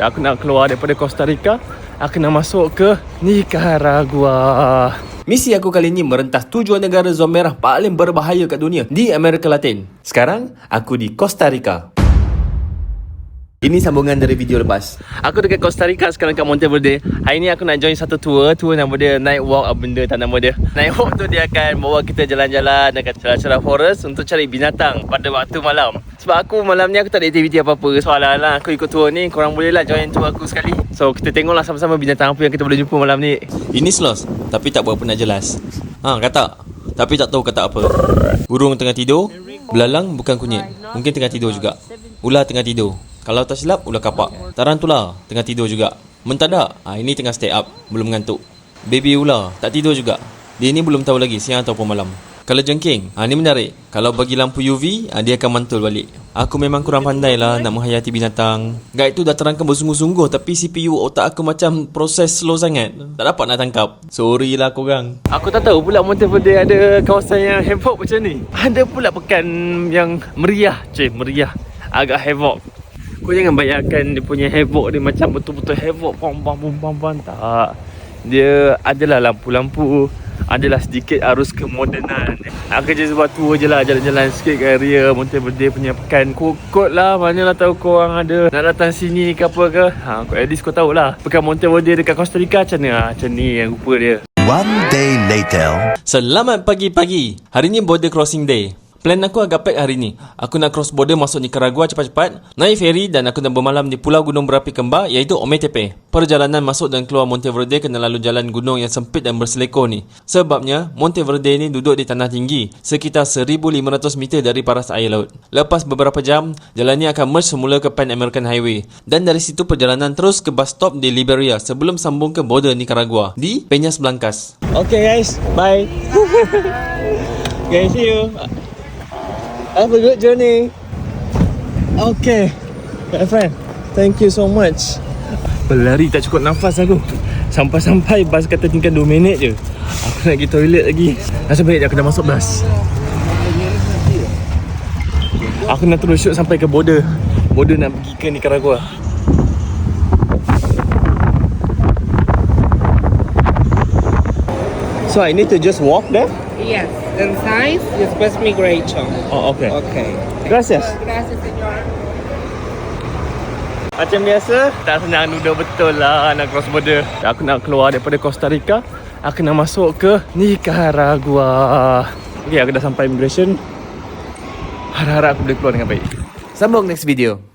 Aku nak keluar daripada Costa Rica. Aku nak masuk ke Nicaragua. Misi aku kali ini merentas 7 negara zon merah paling berbahaya kat dunia di Amerika Latin. Sekarang, aku di Costa Rica. Ini sambungan dari video lepas. Aku dekat Costa Rica sekarang kat Monteverde. Hari ni aku nak join satu tour. Tour nama dia Night Walk, benda tak nama dia. Night Walk tu dia akan bawa kita jalan-jalan dekat celah-celah forest untuk cari binatang pada waktu malam. Sebab aku malam ni aku tak ada aktiviti apa-apa. So ala-ala aku ikut tour ni, korang boleh lah join tour aku sekali. So kita tengoklah sama-sama binatang apa yang kita boleh jumpa malam ni. Ini sloth, tapi tak berapa nak jelas. Katak, tapi tak tahu katak apa. Burung tengah tidur. Belalang bukan kunyit, mungkin tengah tidur juga. Ular tengah tidur. Kalau tak silap, ular kapak. Tarantula tengah tidur juga. Mentadak, ini tengah stay up, belum ngantuk. Baby ular tak tidur juga. Dia ni belum tahu lagi siang ataupun malam. Kalau jengking, ni menarik. Kalau bagi lampu UV, dia akan mantul balik. Aku memang kurang pandai lah nak menghayati binatang. Guide tu dah terangkan bersungguh-sungguh, tapi CPU otak aku macam proses slow sangat. Tak dapat nak tangkap. Sorry lah korang. Aku tak tahu pula Monteverde ada kawasan yang havoc macam ni. Ada pula pekan yang meriah. Meriah. Agak havoc. Kau jangan bayangkan dia punya havoc dia macam betul-betul havoc. Bam. Tak. Dia adalah lampu-lampu. Adalah sedikit arus kemodenan. Aku je buat tour je lah, jalan-jalan sikit ke area Monteverde punya pekan. Kot lah, manalah tahu korang ada nak datang sini ke apa ke. At least kau tahulah pekan Monteverde dekat Costa Rica macam mana. Macam ni yang rupa dia. One day later. Selamat pagi-pagi. Hari ni border crossing day. Plan aku agak pack hari ni. Aku nak cross border masuk Nicaragua cepat-cepat, naik ferry dan aku nak bermalam di pulau gunung berapi kembar iaitu Ometepe. Perjalanan masuk dan keluar Monteverde kena lalu jalan gunung yang sempit dan berselekoh ni. Sebabnya Monteverde ni duduk di tanah tinggi, sekitar 1500 meter dari paras air laut. Lepas beberapa jam, jalan ni akan merge semula ke Pan American Highway. Dan dari situ perjalanan terus ke bus stop di Liberia sebelum sambung ke border Nicaragua di Peñas Blancas. Okay guys, bye. Okay, see you. Have a good journey. Okay, my friend, thank you so much. Berlari tak cukup nafas aku. Sampai-sampai bas kata tinggal 2 minit je. Aku nak pergi toilet lagi. Nasib baik aku dah masuk bas. Aku nak terus shoot sampai ke border. Border nak pergi ke Nicaragua. So I need to just walk there? Yes, inside is bus migration. Oh, okay. Okay. Gracias. Gracias, señor. Macam biasa, tak senang duduk betul lah nak cross border. Aku nak keluar daripada Costa Rica. Aku nak masuk ke Nicaragua. Okay, aku dah sampai immigration. Harap-harap aku boleh keluar dengan baik. Sambung next video.